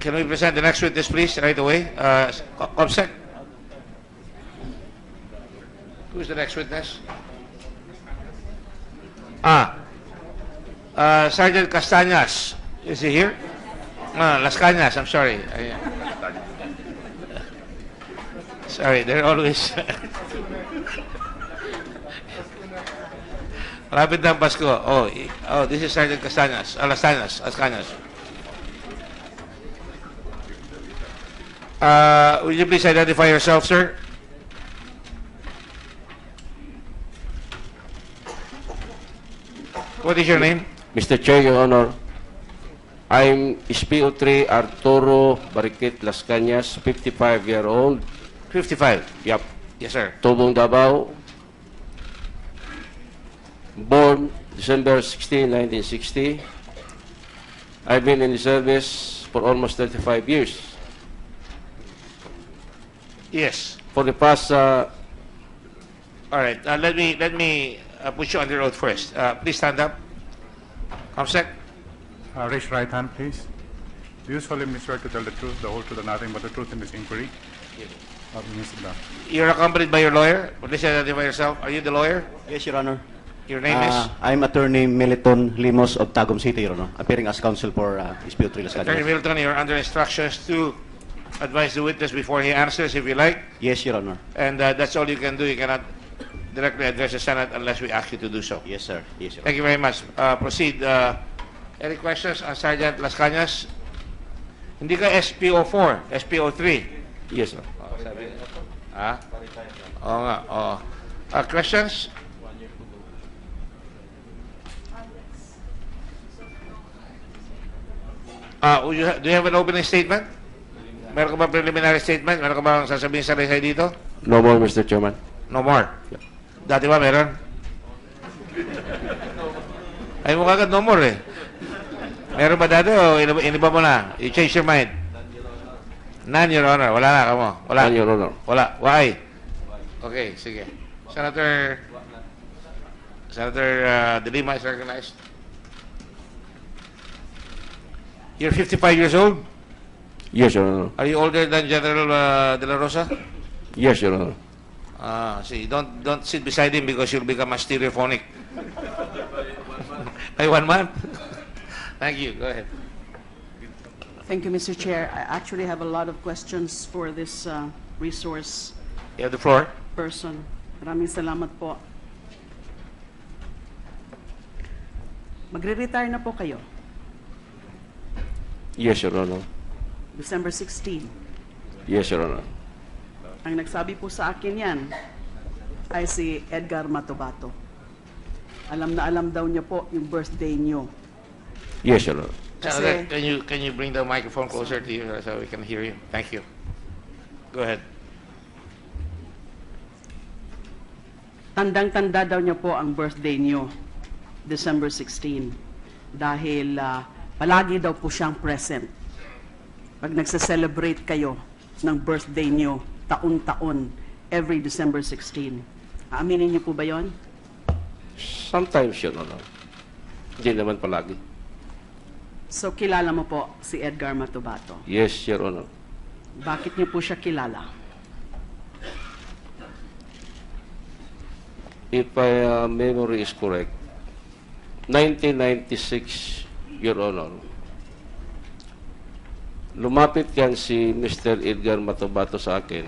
Can we present the next witness, please, right away? Comsec. Who's the next witness? Sergeant Castañas. Is he here? Las Cañas, I'm sorry. Sorry, they're always... Malapit na ang Pasko. Oh, this is Sergeant Castañas. Las Cañas. Will you please identify yourself, sir? What is your name? Mr. Chair, Your Honor, I'm SPO3 Arturo Barikit Las Cañas, 55-year-old. 55. Yep. Yes, sir. Tubong Davao. Born December 16, 1960. I've been in the service for almost 35 years. Yes. For the past... All right. Let me put you under oath first. Please stand up. Comsec. Raise your right hand, please. Do you solemnly swear to tell the truth, the whole truth, and nothing but the truth in this inquiry? Yes. You're You're accompanied by your lawyer. Please identify yourself. Are you the lawyer? Yes, Your Honor. Your name is? I'm Attorney Militon Limos of Tagum City, Your Honor, appearing as counsel for SPO3 Las Attorney Cañas. Milton, you're under instructions to advise the witness before he answers, if you like. Yes, Your Honor. And that's all you can do. You cannot directly address the Senate unless we ask you to do so. Yes, sir. Yes, Your Honor. Thank you very much. Proceed. Any questions on Sergeant Las Cañas? Hindi ka SPO4, SPO3. Yes, sir. Oo nga, oo. Questions? Do you have an opening statement? Meron ka ba preliminary statement? Meron ka ba sasabihin sa Rizay dito? No more, Mr. Chairman. No more. Dati ba meron? Ay mo kagad no more eh. Meron ba dati o iniba mo na? You change your mind? None, Your Honor. Wala na kamo. Wala. None, Your Honor. Wala. Why? Okay, sige. Senator De Lima is recognized. You're 55 years old? Yes, Your Honor. Are you older than General De La Rosa? Yes, Your Honor. See, don't sit beside him because you'll become a stereophonic. By 1 month? Thank you. Go ahead. Thank you, Mr. Chair. I actually have a lot of questions for this resource You have the floor. person. Maraming salamat po. Magre-retire na po kayo, Yes, Your Honor. December 16. Yes, Your Honor. Ang nagsabi po sa akin yan ay si Edgar Matobato. Alam na alam daw niya po yung birthday niyo. Yes, Your Honor. Kasi- Can you bring the microphone closer to you so we can hear you? Thank you. Go ahead. Tandang-tanda daw niya po ang birthday niyo, December 16. Dahil palagi daw po siyang present. Pag nagsa-celebrate kayo ng birthday niyo, taon-taon, every December 16. Aaminin niyo po ba yon? Sometimes, Your Honor. Hindi naman palagi. So, kilala mo po si Edgar Matobato. Yes, Your Honor. Bakit niyo po siya kilala? If my memory is correct, 1996, Your Honor, lumapit yan si Mr. Edgar Matobato sa akin.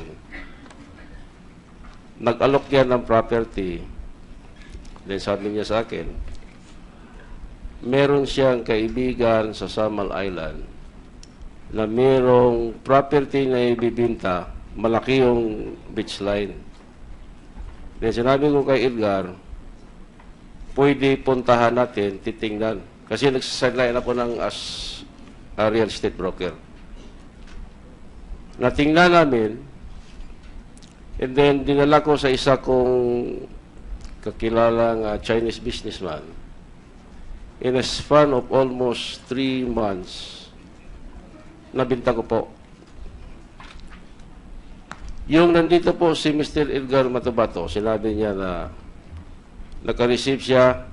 Nag-alok yan ng property. Then sabi niya sa akin, meron siyang kaibigan sa Samal Island na merong property na ibibinta, malaki yung beach line. Then sinabi ko kay Edgar, pwede puntahan natin, titingnan. Kasi nagsasadlayan ako ng as a real estate broker. Natingnan namin, and then dinala ko sa isa kong kakilalang Chinese businessman. In a span of almost 3 months, nabinta ko po. Yung nandito po si Mr. Edgar Matobato, sinabi niya na naka-receive siya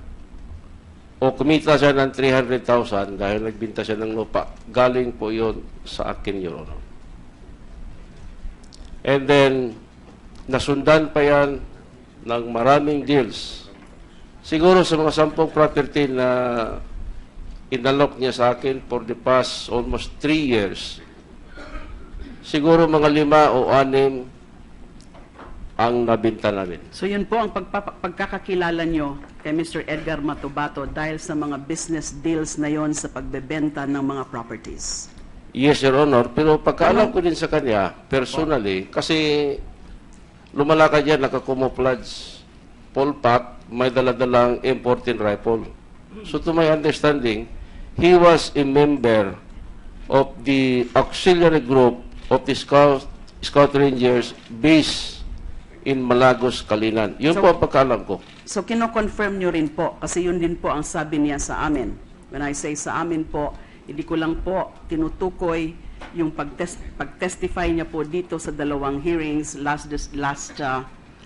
o kumita siya ng 300,000 dahil nagbinta siya ng lupa, galing po yon sa akin, Your Honor. And then, nasundan pa yan ng maraming deals. Siguro sa mga 10 property na inalok niya sa akin for the past almost 3 years, siguro mga 5 o 6 ang nabinta namin. So yun po ang pagkakakilala nyo kay Mr. Edgar Matubato dahil sa mga business deals na yon sa pagbebenta ng mga properties. Yes, Your Honor. Pero pagkaalam ko din sa kanya, personally, kasi lumalakad yan, nakakumuflage, full pack, may daladalang M14 rifle. So to my understanding, he was a member of the auxiliary group of the Scout Rangers based in Malagos, Kalinan. Yun po ang pagkaalam ko. So kino-confirm nyo rin po, kasi yun din po ang sabi niya sa amin. When I say sa amin po, hindi ko lang po tinutukoy yung pag-testify niya po dito sa 2 hearings last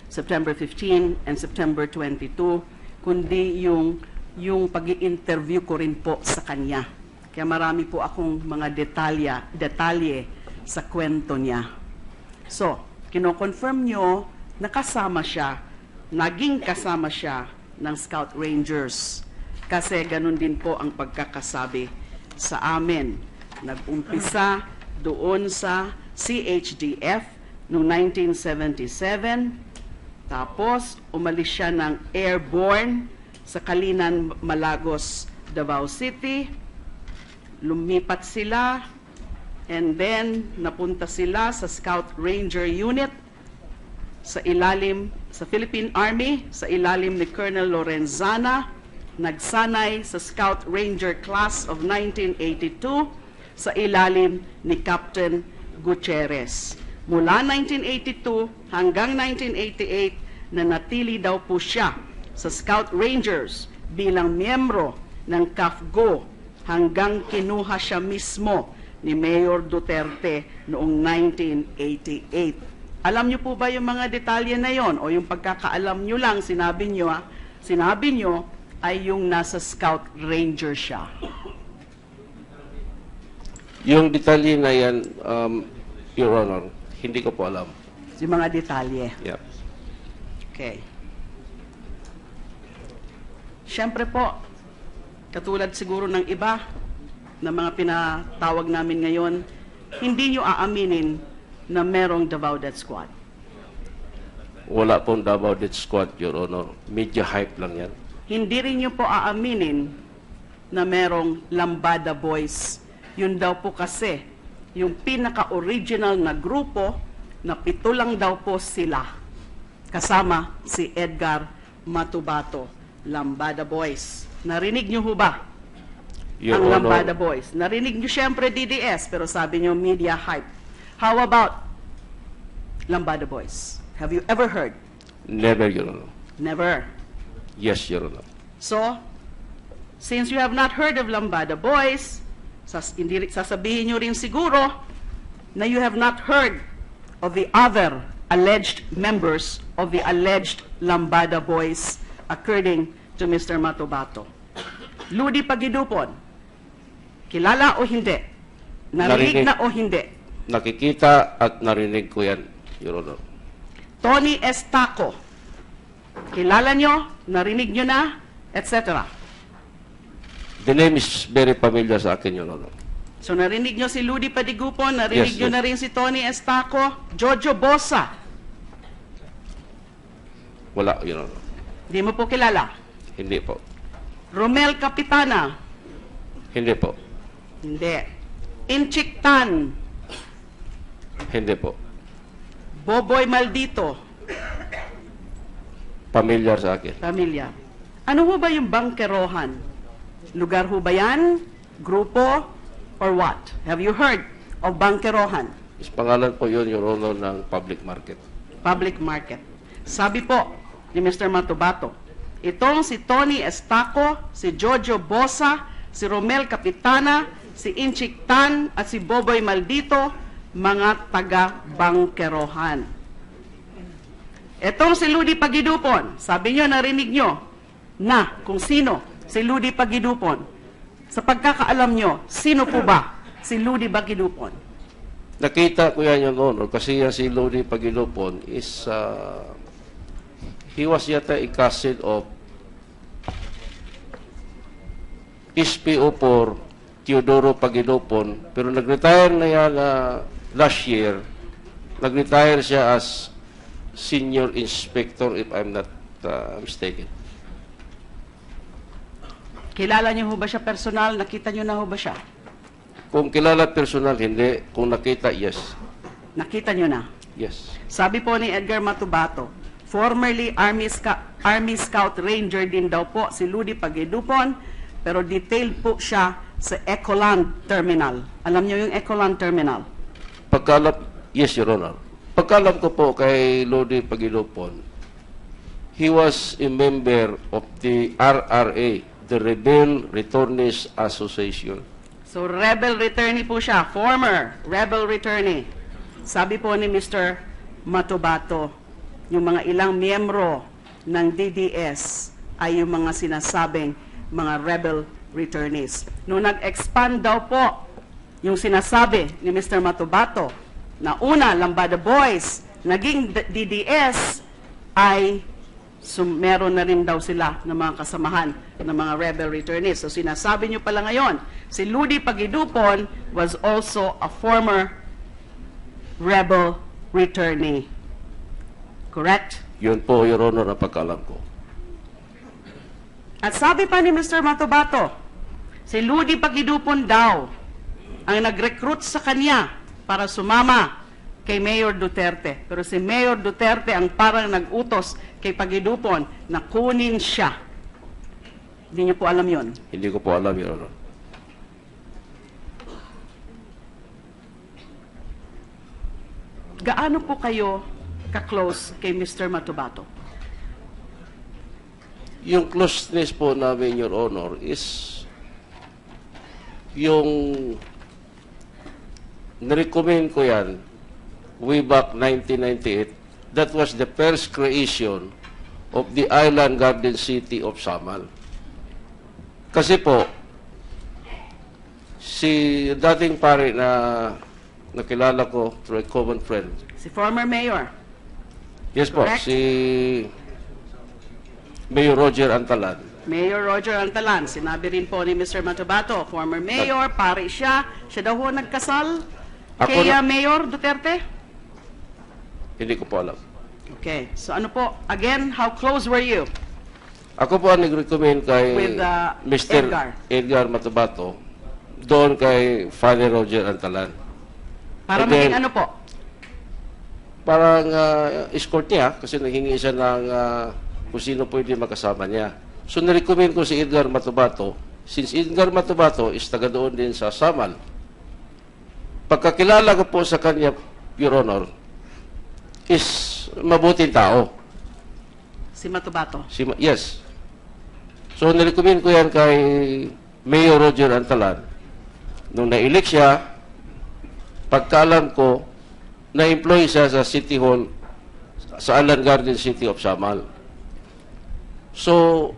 September 15 and September 22, kundi yung pag-i-interview ko rin po sa kanya. Kaya marami po akong mga detalye sa kwento niya. So, kino-confirm nyo na naging kasama siya ng Scout Rangers. Kasi ganun din po ang pagkakasabi sa amin. Nag-umpisa doon sa CHDF noong 1977, tapos umalis siya ng airborne sa Kalinan, Malagos, Davao City. Lumipat sila, and then napunta sila sa Scout Ranger Unit sa Philippine Army, sa ilalim ni Colonel Lorenzana. Nagsanay sa Scout Ranger Class of 1982 sa ilalim ni Captain Gutierrez. Mula 1982 hanggang 1988, nanatili daw po siya sa Scout Rangers bilang miyembro ng CAFGO hanggang kinuha siya mismo ni Mayor Duterte noong 1988. Alam niyo po ba yung mga detalye na yon, o yung pagkakaalam niyo lang, sinabi niyo ay yung nasa Scout Ranger siya? Yung detalye na yan, Your Honor, hindi ko po alam. Yung mga detalye. Yep. Okay. Siyempre po, katulad siguro ng iba na mga pinatawag namin ngayon, hindi nyo aaminin na merong Davao Death Squad. Wala pong Davao Death Squad, Your Honor. Media hype lang yan. Hindi rin nyo po aaminin na merong Lambada Boys. Yun daw po kasi yung pinaka-original na grupo na 7 lang daw po sila. Kasama si Edgar Matubato, Lambada Boys. Narinig nyo ho ba Your ang Honor, Lambada Boys? Narinig nyo syempre DDS, pero sabi nyo media hype. How about Lambada Boys? Have you ever heard? never, Your Honor. Never. Yes, Your Honor. So, since you have not heard of Lambada Boys, sasabihin nyo rin siguro na you have not heard of the other alleged members of the alleged Lambada Boys according to Mr. Matubato. Ludi Pagidupon, kilala o hindi? Narinig na o hindi? Nakikita at narinig ko yan, Your Honor. Tony Estaco, kilala nyo? Narinig nyo na? Etc. The name is very familiar sa akin, Your Honor. So narinig nyo si Ludi Padigupon, narinig Yes, nyo yes. na rin si Tony Estaco, Jojo Bosa. Wala, Your Honor. Di mo po kilala. Hindi po. Romel Capitana. Hindi po. Hindi. Inchik Tan. Hindi po. Boboy Maldito. Familiar sa akin. Pamilya. Ano ho ba yung bangkerohan? Lugar ho ba yan? Grupo? Or what? Have you heard of bangkerohan? Is pangalan po yun, Your Honor, ng public market. Public market. Sabi po ni Mr. Matubato, itong si Tony Estaco, si Jojo Bosa, si Romel Capitana, si Inchik Tan at si Boboy Maldito, mga taga-bangkerohan. Itong si Ludi Pagidupon, sabi nyo, narinig nyo na kung sino si Ludi Pagidupon. Sa pagkakaalam nyo, sino po ba si Ludi Pagidupon? Nakita ko yan, Your Honor, kasi yan si Lodi Pagilupon is, he was yata a cousin of SPO4 Teodoro Pagilupon, pero nag-retire na yan last year. Nag-retire siya as senior inspector, if I'm not mistaken. Kilala niyo ho ba siya personal? Nakita niyo na ho ba siya? Kung kilala personal, hindi. Kung nakita, yes. Nakita niyo na. Yes. Sabi po ni Edgar Matubato, formerly Army Scout Ranger din daw po si Ludi Pagidupon, pero detailed po siya sa Ecoland Terminal. Alam niyo yung Ecoland Terminal? Pagkalam, yes, Your Honor. Pagkalam ko po kay Lodi Pagilupon, he was a member of the RRA, the Rebel Returnees Association. So, rebel returnee po siya, former rebel returnee. Sabi po ni Mr. Matubato, yung mga ilang miyembro ng DDS ay yung mga sinasabing mga rebel returnees. Nung nag-expand daw po yung sinasabi ni Mr. Matubato na una, Lambada Boys, naging DDS, ay meron na rin daw sila ng mga kasamahan ng mga rebel returnees. So sinasabi nyo pala ngayon, si Ludi Pagidupon was also a former rebel returnee. Correct? Yun po, Your Honor, ang pagkalam ko. At sabi pa ni Mr. Matubato, si Ludi Pagidupon daw ang nag-recruit sa kanya para sumama kay Mayor Duterte. Pero si Mayor Duterte ang parang nag-utos kay Pagidupon na kunin siya. Hindi niyo po alam yon. Hindi ko po alam, Your Honor. Gaano po kayo ka-close kay Mr. Matubato? Yung closeness po namin, Your Honor, is yung na-recommend ko yan way back 1998. That was the first creation of the Island Garden City of Samal. Kasi po, si dating pare na nakilala ko through a common friend. Si former mayor. Yes po, Correct. si Mayor Roger Antalan. Mayor Roger Antalan. Sinabi rin po ni Mr. Matubato, former mayor, pare siya. Siya daw ho nagkasal Ako kay na- Mayor Duterte? Hindi ko po alam. Okay. So ano po? Again, how close were you? Ako po ang nag-recommend kay With, Mr. Edgar. Matubato doon kay Father Roger Antalan. Para And then, maging ano po? Parang escort niya kasi naghingi siya ng kung sino pwede makasama niya. So na-recommend ko si Edgar Matubato since Edgar Matubato is taga doon din sa Samal. Pagkakilala ko po sa kanya, Your Honor, is mabuting tao. Si Matubato. Yes. So, nirecommend ko yan kay Mayor Roger Antalan. Nung na-elect siya, pagkaalam ko, na-employ siya sa City Hall sa Island Garden City of Samal. So,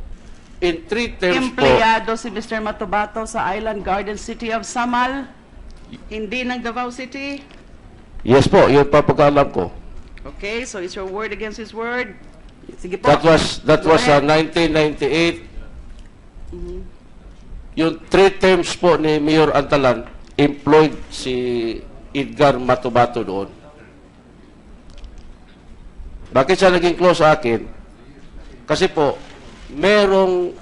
in 3 terms po, Empleyado si Mr. Matubato sa Island Garden City of Samal, hindi ng Davao City. yes po, yun pa pagkaalam ko. Okay, so it's your word against his word. Sige po. That was Go ahead. 1998. Yung 3 terms po ni Mayor Antalan, employed si Edgar Matubato doon. Bakit siya naging close sa akin? Kasi po, merong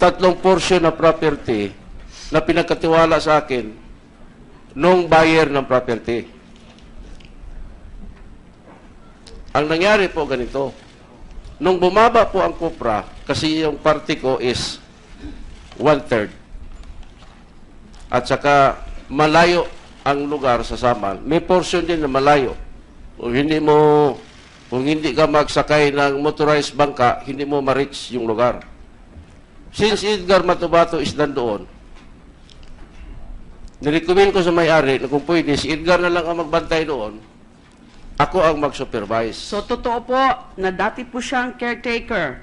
3 portion na property na pinagkatiwala sa akin nung buyer ng property. Ang nangyari po ganito, nung bumaba po ang kupra, kasi yung party ko is 1/3. At saka malayo ang lugar sa Samal. May portion din na malayo. Kung hindi ka magsakay ng motorized bangka, hindi mo ma-reach yung lugar. Since Edgar Matubato is nandoon, nirecommend ko sa may-ari na kung pwede, si Edgar na lang ang magbantay doon, ako ang mag-supervise. So, totoo po na dati po siyang caretaker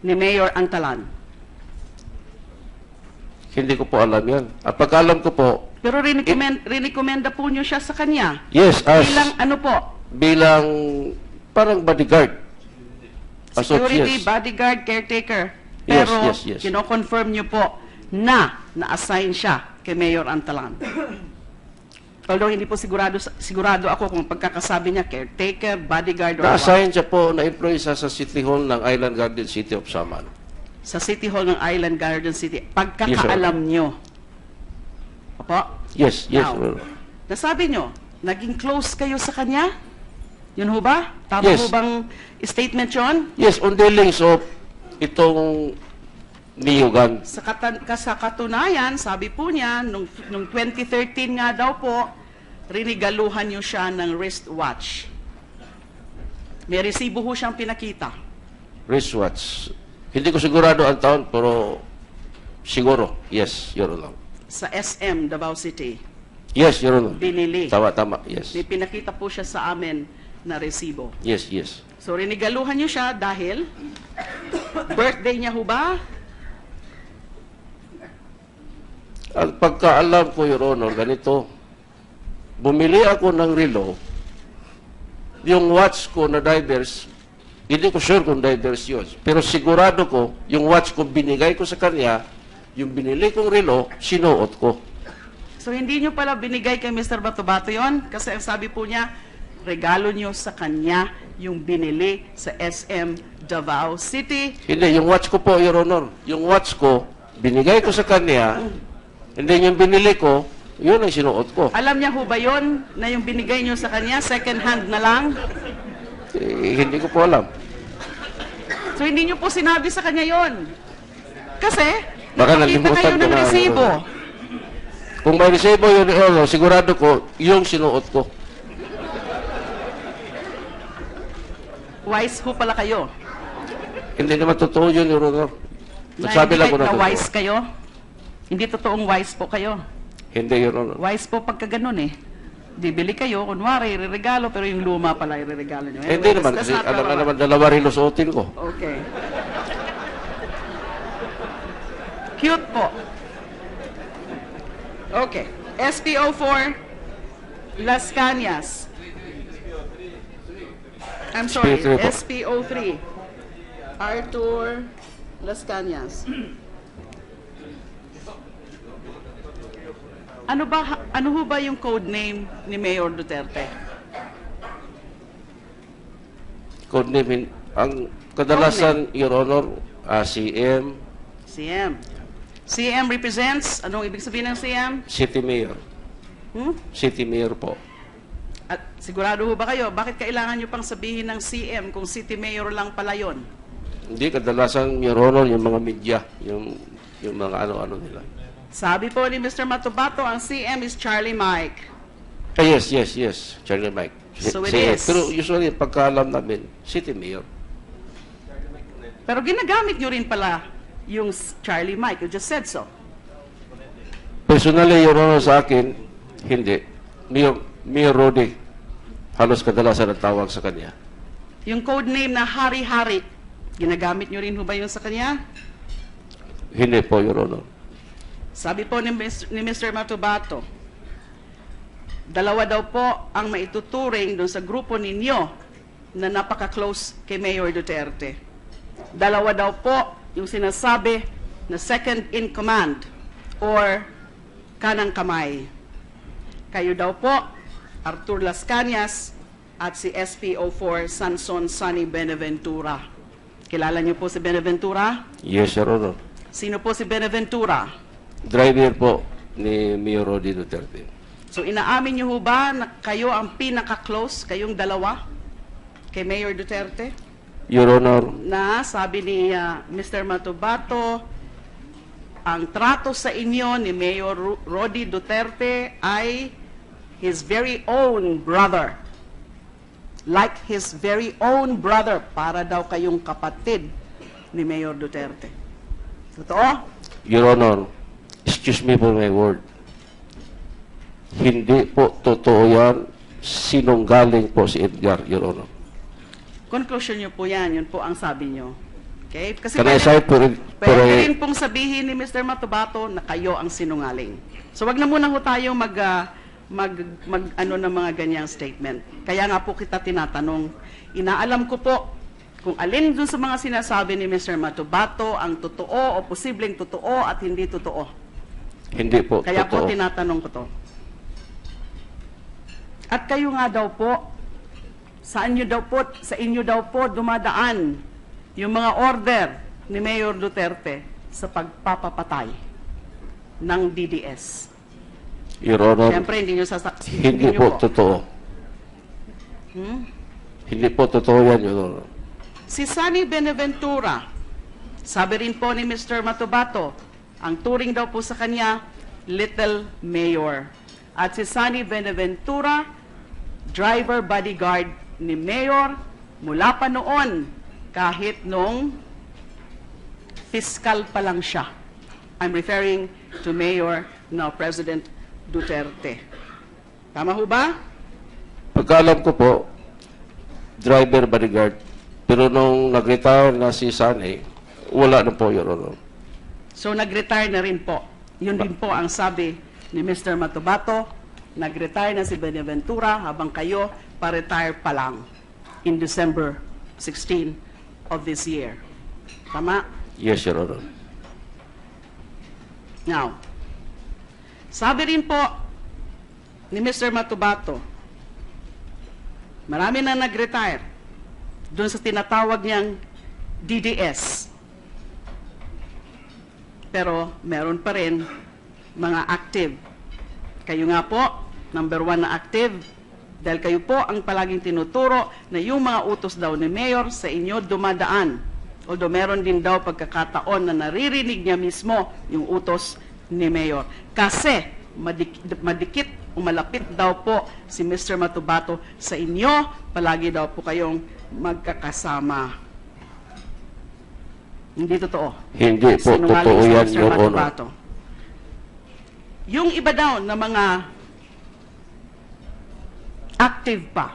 ni Mayor Antalan. Hindi ko po alam yan. At pagkaalam ko po, Pero rinikomenda po niyo siya sa kanya. yes, as Bilang ano po? bilang parang bodyguard. Security, Yes. bodyguard, caretaker. Yes, Pero yes. kino-confirm niyo po na na-assign siya kay Mayor Antalan. Although hindi po sigurado ako kung pagkakasabi niya caretaker, bodyguard, or what. Na-assign siya po, na-employ siya sa City Hall ng Island Garden City of Samar. Sa City Hall ng Island Garden City. Pagkakaalam niyo. Opo? Yes, yes. Now, well, nasabi nyo, naging close kayo sa kanya? Yun ho ba? Tama Yes. ho bang statement yun? yes, on dealings of itong Niyugan. Sa katunayan, sabi po niya, nung 2013 nga daw po, rinigaluhan niyo siya ng wristwatch. May resibo ho siyang pinakita. Wristwatch. Hindi ko sigurado ang taon, pero siguro. Yes, Your Honor. Sa SM, Davao City. Yes, Your Honor. Binili. Tama. Yes. May pinakita po siya sa amin na resibo. Yes, yes. So, rinigaluhan niyo siya dahil birthday niya ho ba? At pagkaalam ko, Your Honor, ganito. Bumili ako ng relo. Yung watch ko na divers, hindi ko sure kung divers yun. Pero sigurado ko, yung watch ko binigay ko sa kanya, yung binili kong relo, sinuot ko. So, hindi nyo pala binigay kay Mr. Bato-Bato yun? Kasi ang sabi po niya, regalo nyo sa kanya yung binili sa SM Davao City. Hindi, yung watch ko po, Your Honor. Yung watch ko, binigay ko sa kanya, and then yung binili ko, yun ang sinuot ko. Alam niya ho ba yun na yung binigay nyo sa kanya, second hand na lang? Hindi ko po alam. So, hindi nyo po sinabi sa kanya yon. Kasi, Baka nakita nalimutan kayo ko ng na, resibo. Kung may resibo yun, Your Honor, sigurado ko, yung sinuot ko. Wise ho pala kayo. Hindi naman totoo yun, Your Honor. Nagsabi lang ko na na totoo. wise kayo. Hindi totoong wise po kayo. Hindi, Your Honor. Wise po pagka ganun eh. Bibili kayo, kunwari, ireregalo, pero yung luma pala ireregalo nyo. Hindi naman, that's kasi not alam na relevant. naman, dalawa rin suotin ko. Okay. Cute po. Okay. SPO4, Las Cañas. I'm sorry, SPO3 po. SPO3, Arthur Las Cañas. Ano ho ba yung code name ni Mayor Duterte? Codename, ang kadalasan, Your Honor, CM, CM. CM represents, anong ibig sabihin ng CM? City Mayor. City Mayor po. At sigurado ho ba kayo, bakit kailangan nyo pang sabihin ng CM kung city mayor lang pala yun? Hindi, kadalasan, Your Honor, yung mga media, yung mga ano-ano nila. Sabi po ni Mr. Matubato, ang CM is Charlie Mike. Yes, Charlie Mike. So it Sige, is. pero usually, pagkaalam namin, City Mayor. Pero ginagamit nyo rin pala yung Charlie Mike. You just said so. Personally, Your Honor, sa akin, hindi. Mayor Rodi, halos kadalasan ang tawag sa kanya. Yung code name na Hari-Hari, ginagamit nyo rin ho ba yun sa kanya? Hindi po, Your Honor. Sabi po ni Mr. Matubato, dalawa daw po ang maituturing doon sa grupo ninyo na napaka-close kay Mayor Duterte. Dalawa daw po yung sinasabi na second in command or kanang kamay. Kayo daw po, Arthur Las Cañas at si SPO4 Sanson Sunny Benaventura. Kilala niyo po si Benaventura? Yes, Your Honor. Sino po si Benaventura? Driver po ni Mayor Rodi Duterte. So inaamin niyo ho ba na kayo ang pinaka-close, kayong dalawa, kay Mayor Duterte? Your Honor, Na sabi ni Mr. Matubato, ang trato sa inyo ni Mayor Rodi Duterte ay his very own brother. Like his very own brother. Para daw kayong kapatid ni Mayor Duterte. Totoo? Your Honor, excuse me for my word. Hindi po totoo yan. Sinunggaling po si Edgar, Your Honor. Conclusion niyo po yan. Yun po ang sabi niyo. Okay? Kasi Can I pwede, cite pwede rin pong sabihin ni Mr. Matubato na kayo ang sinungaling. So wag na muna ho tayo ano ng mga ganyang statement. Kaya nga po kita tinatanong, inaalam ko po kung alin dun sa mga sinasabi ni Mr. Matubato ang totoo o posibleng totoo at hindi totoo. Hindi po Kaya po totoo. tinatanong ko to. At kayo nga daw po, sa inyo daw po dumadaan yung mga order ni Mayor Duterte sa pagpapapatay ng DDS. Your Honor, Siyempre, hindi nyo hindi po totoo. Hindi po totoo yan, Your Honor. Si Sunny Benaventura, sabi rin po ni Mr. Matubato, ang turing daw po sa kanya, Little Mayor. At si Sunny Benaventura, driver bodyguard ni Mayor mula pa noon, kahit nung fiscal pa lang siya. I'm referring to Mayor, now President Duterte. Tama ho ba? Pagkaalam ko po, driver bodyguard. Pero nung nag-retire na si Sunny, wala na po, Your Honor. So nag-retire na rin po. Yun din po ang sabi ni Mr. Matubato, nag-retire na si Benaventura habang kayo pa-retire pa lang in December 16 of this year. Tama? Yes, Your Honor. Now, sabi rin po ni Mr. Matubato, marami na nag-retire doon sa tinatawag niyang DDS. Pero meron pa rin mga active. Kayo nga po, number 1 na active, dahil kayo po ang palaging tinuturo na yung mga utos daw ni Mayor sa inyo dumadaan. Although meron din daw pagkakataon na naririnig niya mismo yung utos ni Mayor. Kasi madikit o malapit daw po si Mr. Matubato sa inyo, palagi daw po kayong magkakasama. Hindi totoo. Hindi po Sinungaling totoo si yan, Mr. Your Honor. Matubato. Yung iba daw na mga active pa,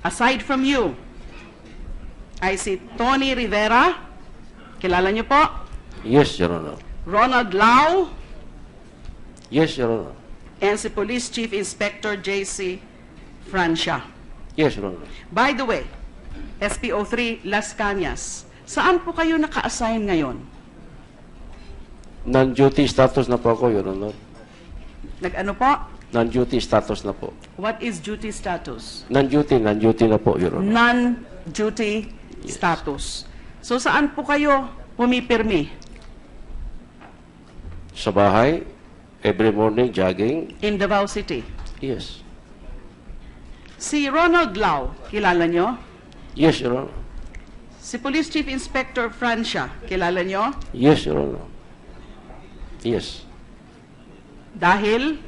aside from you, ay si Tony Rivera, kilala niyo po? Yes, Your Honor. Ronald Lau, Yes, Your Honor. and si Police Chief Inspector J.C. Francia. Yes, Your Honor. By the way, SPO3 Las Cañas, saan po kayo naka-assign ngayon? Non-duty status na po ako, Your Honor. Nag-ano po? Non-duty status na po. What is duty status? Non-duty na po, Your Honor. Non-duty status. So saan po kayo pumipirmi? Sa bahay, every morning, jogging. In Davao City. Yes. Si Ronald Lau, kilala nyo? Yes, Your Honor. Si Police Chief Inspector Francia, kilala nyo? Yes, Your Honor. Yes. Dahil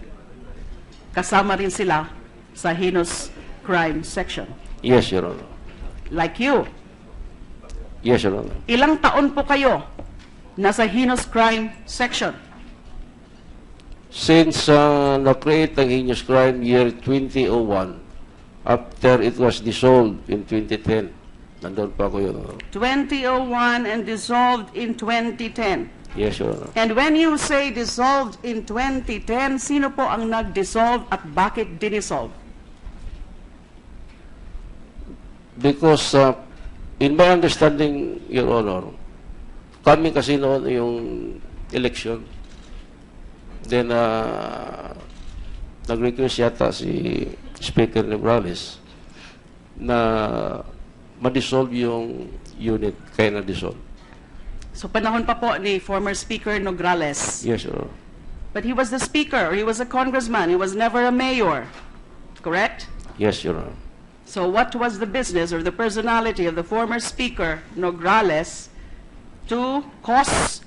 kasama rin sila sa heinous crime section. Yes, Your Honor. Like you. Yes, Your Honor. Ilang taon po kayo nasa heinous crime section? Since na-create ang heinous crime year 2001, after it was dissolved in 2010, nandun pa ako, Your Honor. 2001 and dissolved in 2010. Yes, Your Honor. And when you say dissolved in 2010, sino po ang nag-dissolve at bakit dinissolve? Because in my understanding, Your Honor, kami kasi noon yung election. Then, nag-request yata si Speaker Nograles na ma-dissolve yung unit, kaya na-dissolve. So panahon pa po ni former Speaker Nograles. Yes, Your Honor. But he was the speaker, he was a congressman, he was never a mayor. Correct? Yes, Your Honor. So what was the business or the personality of the former Speaker Nograles to cause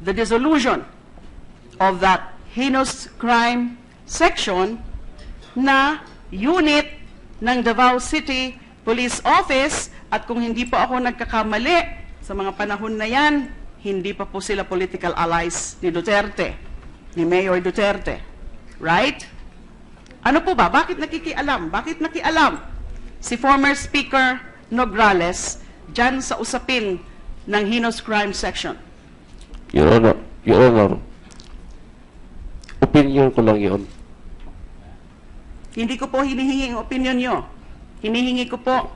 the dissolution of that heinous crime section na unit ng Davao City Police Office, at kung hindi po ako nagkakamali, sa mga panahon na yan, hindi pa po sila political allies ni Duterte, ni Mayor Duterte. Right? Ano po ba? Bakit nakikialam? Bakit nakialam si former Speaker Nograles dyan sa usapin ng heinous crime section? Your Honor, opinion ko lang yun. Hindi ko po hinihingi ang opinion nyo. Hinihingi ko po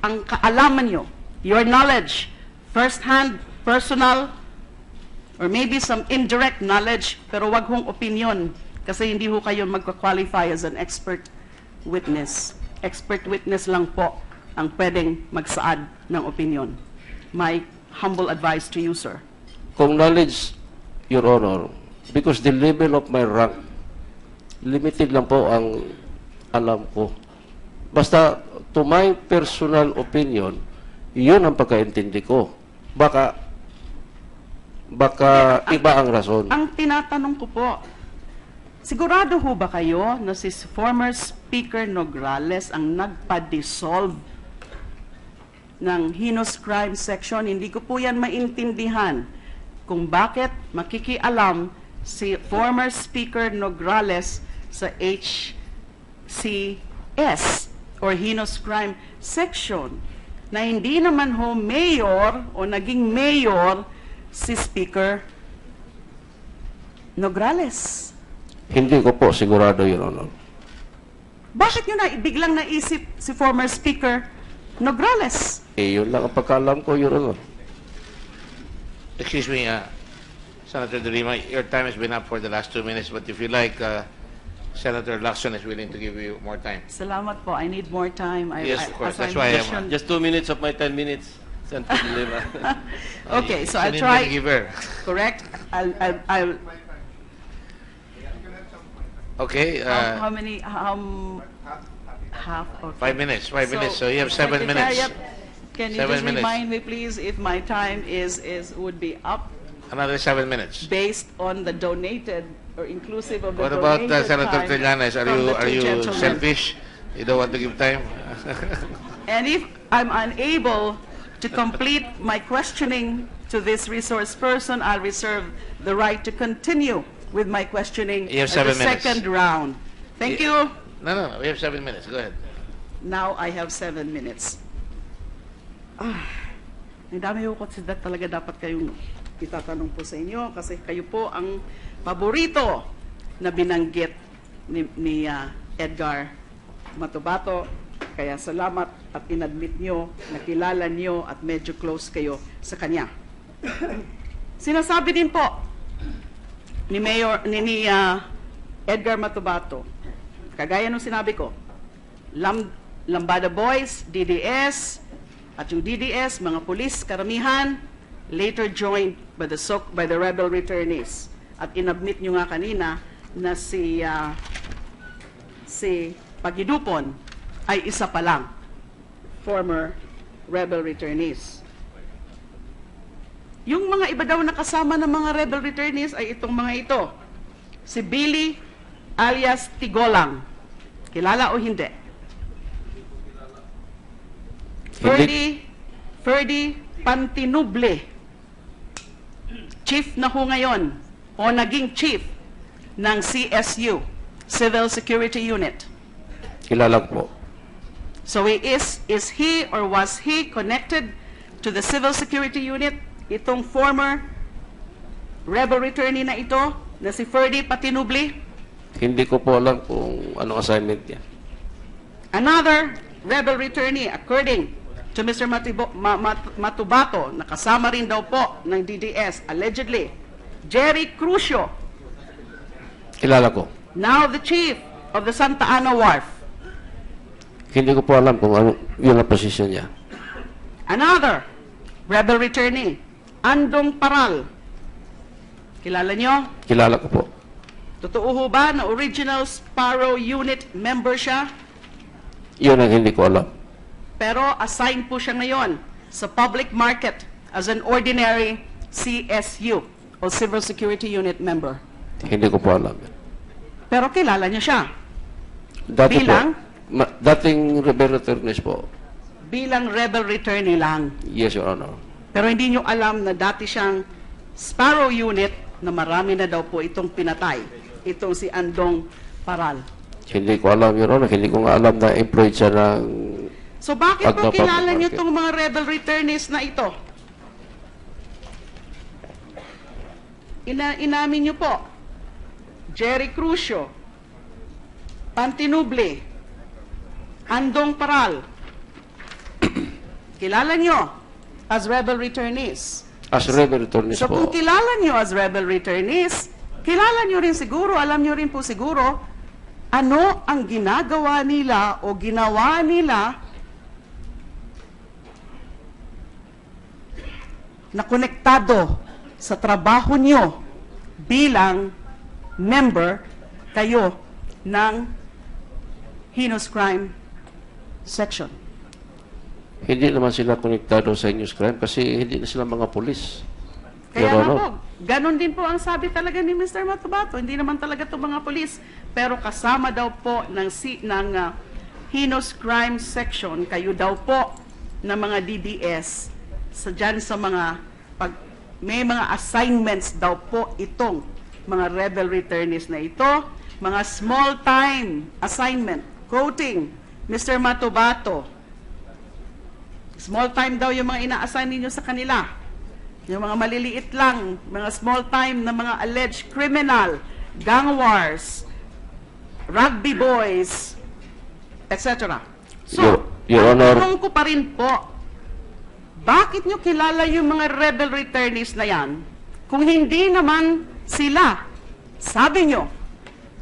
ang kaalaman nyo, your knowledge, first-hand, personal, or maybe some indirect knowledge, pero wag hong opinion kasi hindi ho kayo magka-qualify as an expert witness. Expert witness lang po ang pwedeng magsaad ng opinion. My humble advice to you, sir. Kung knowledge, Your Honor, because the level of my rank, limited lang po ang alam ko. Basta, to my personal opinion, yun ang pagkaintindi ko. Baka iba ang rason. Ang tinatanong ko po, sigurado ho ba kayo na si former Speaker Nograles ang nagpa-dissolve ng heinous crime section? Hindi ko po yan maintindihan kung bakit makikialam si former Speaker Nograles sa HCS or heinous crime section na hindi naman ho mayor o naging mayor si Speaker Nograles. Hindi ko po sigurado, Your Honor. Bakit nyo na biglang naisip si former Speaker Nograles? Yun lang ang pagkaalam ko, Your Honor. Excuse me, Senator De Lima, your time has been up for the last 2 minutes, but if you like, Senator Lacson is willing to give you more time. Salamat po. I need more time. Yes, of course. as That's why I'm- mentioned- Just 2 minutes of my 10 minutes. Senator De Lima. Okay, so I'll Sinin try. mo give her. Correct? I'll Okay, how many? Half? Okay. 5 minutes, 5 minutes. So you have 7 minutes. Secretariat, can you 7 just minutes. remind me, please, if my time would be up Another 7 minutes. based on the donated or inclusive of the What about donated Senator time Trillanes? from the Are two you gentlemen? selfish? You don't want to give time? And if I'm unable to complete my questioning to this resource person, I'll reserve the right to continue with my questioning You have at the 7 minutes. second round. Thank you. No, we have 7 minutes. Go ahead. Now I have 7 minutes. Ang dami ko kasi talaga dapat kayong itatanong po sa inyo kasi kayo po ang paborito na binanggit ni Edgar Matubato. Kaya salamat at inadmit nyo, nakilala nyo at medyo close kayo sa kanya. Sinasabi din po ni Edgar Matubato, kagaya nung sinabi ko, Lambada Boys, DDS, at yung DDS, mga pulis, karamihan, later joined by the rebel returnees. At inadmit nyo nga kanina na si Pagidupon ay isa pa lang, former rebel returnees. Yung mga iba daw na kasama ng mga rebel returnees ay itong mga ito. Si Billy alias Tigolang. Kilala o hindi? Ferdy Pantinuble. Chief na ho ngayon o naging chief ng CSU, Civil Security Unit. Kilala ko po. So is he or was he connected to the Civil Security Unit? Itong former rebel returnee na ito, na si Ferdy Patinuble? Hindi ko po alam kung anong assignment niya. Another rebel returnee, according to Mr. Matubato, nakasama rin daw po ng DDS, allegedly, Jerry Crucio, Kilala ko. now the chief of the Santa Ana Wharf. Hindi ko po alam kung ano yun ang position niya. Another rebel returnee, Andong Paral. Kilala nyo? Kilala ko po. Totoo ho ba na original Sparrow Unit member siya? Yun ang hindi ko alam. Pero assigned po siya ngayon sa public market as an ordinary CSU o Civil Security Unit member. Hindi ko po alam. Pero kilala niya siya Dati Bilang? po, dating rebel returnees po. bilang rebel returnee lang. Yes, Your Honor. Pero hindi niyo alam na dati siyang Sparrow Unit na marami na daw po itong pinatay. Itong si Andong Paral. Hindi ko alam, Your Honor. Hindi ko nga alam na employed siya ng So bakit po Pagpa-public kilala niyo market. itong mga rebel returnees na ito? Inamin niyo po, Jerry Crucio, Pantinuble, Andong Paral, kilala niyo as rebel returnees. As rebel returnees So kung po. kilala niyo as rebel returnees, kilala niyo rin siguro, alam niyo rin po siguro, ano ang ginagawa nila o ginawa nila na konektado sa trabaho niyo bilang member kayo ng heinous crime section. Hindi naman sila konektado sa heinous crime kasi hindi na sila mga pulis. Kaya Your nga Honor. po, ganun din po ang sabi talaga ni Mr. Matubato. Hindi naman talaga ito mga polis, pero kasama daw po ng heinous crime section, kayo daw po ng mga DDS, dyan sa mga, may mga assignments daw po itong mga rebel returnees na ito, mga small time assignment, quoting Mr. Matubato, small time daw yung mga ina-assign ninyo sa kanila. Yung mga maliliit lang, mga small time na mga alleged criminal, gang wars, rugby boys, etc. So, Your ang Honor. tanong ko pa rin po, bakit nyo kilala yung mga rebel returnees na yan kung hindi naman sila, sabi nyo,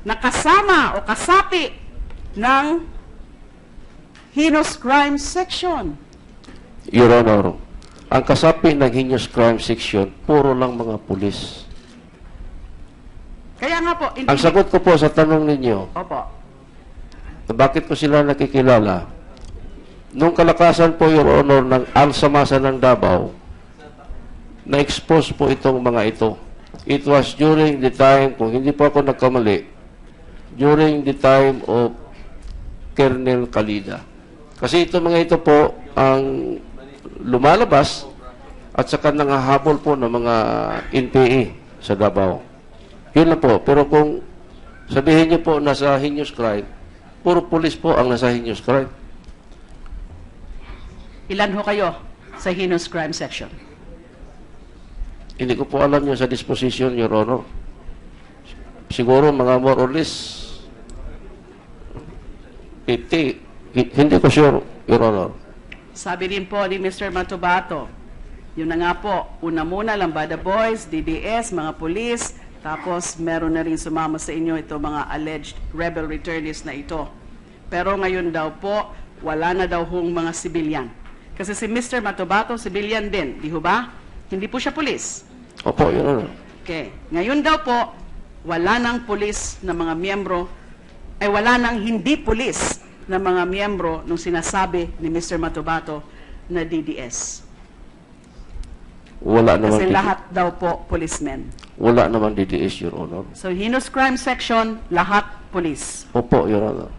nakasama o kasapi ng heinous crime section? Your Honor, ang kasapi ng heinous crime section, puro lang mga pulis. Kaya nga po, Ang sagot ko po sa tanong ninyo, Opo. na bakit ko sila nakikilala, nung kalakasan po, Your Honor, ng Alsamasa ng Davao, na-expose po itong mga ito. It was during the time, kung hindi po ako nagkamali, during the time of Colonel Calida. Kasi ito mga ito po, ang lumalabas at saka nangahabol po ng mga NPA sa Davao. Yun lang po. Pero kung sabihin niyo po nasa heinous crime, puro pulis po ang nasa heinous crime. Ilan ho kayo sa heinous crime section? Hindi ko po alam yun sa disposition, Your Honor. Siguro mga more or less 50. Hindi ko sure, Your Honor. Sabi rin po ni Mr. Matubato, yun na nga po, una muna Lambada Boys, DDS, mga pulis, tapos meron na rin sumama sa inyo ito mga alleged rebel returnees na ito. Pero ngayon daw po, wala na daw hong mga sibilyan. Kasi si Mr. Matubato, sibilyan din, di ho ba? Hindi po siya pulis. Opo, Your Honor. Okay. Ngayon daw po, wala nang pulis na mga miyembro, ay wala nang hindi pulis na mga miyembro nung sinasabi ni Mr. Matubato na DDS. Wala naman Kasi DDS. lahat daw po policemen. Wala naman DDS, Your Honor. So, heinous crime section, lahat police. Opo, Your Honor.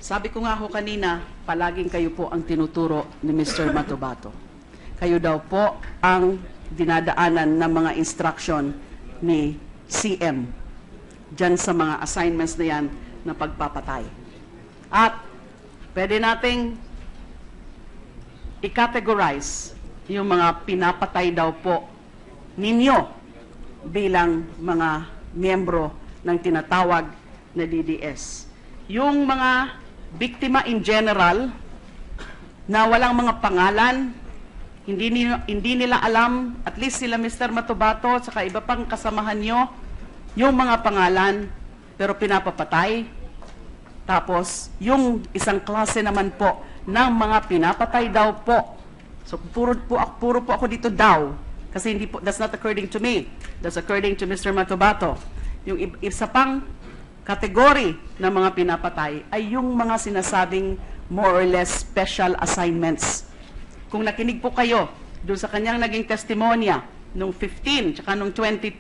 Sabi ko nga ho kanina, palaging kayo po ang tinuturo ni Mr. Matubato. Kayo daw po ang dinadaanan ng mga instruction ni CM dyan sa mga assignments na yan na pagpapatay. At pwede nating i-categorize yung mga pinapatay daw po ninyo bilang mga miyembro ng tinatawag na DDS. Yung mga biktima in general na walang mga pangalan, hindi nila alam, at least sila Mr. Matubato at saka iba pang kasamahan nyo, yung mga pangalan, pero pinapapatay. Tapos, yung isang klase naman po ng mga pinapatay daw po. So, puro po ako dito daw. Kasi hindi po, that's not according to me. That's according to Mr. Matubato. Yung isa pang kategory ng mga pinapatay ay yung mga sinasabing more or less special assignments. Kung nakinig po kayo doon sa kanyang naging testimonya nung 15 tsaka nung 22,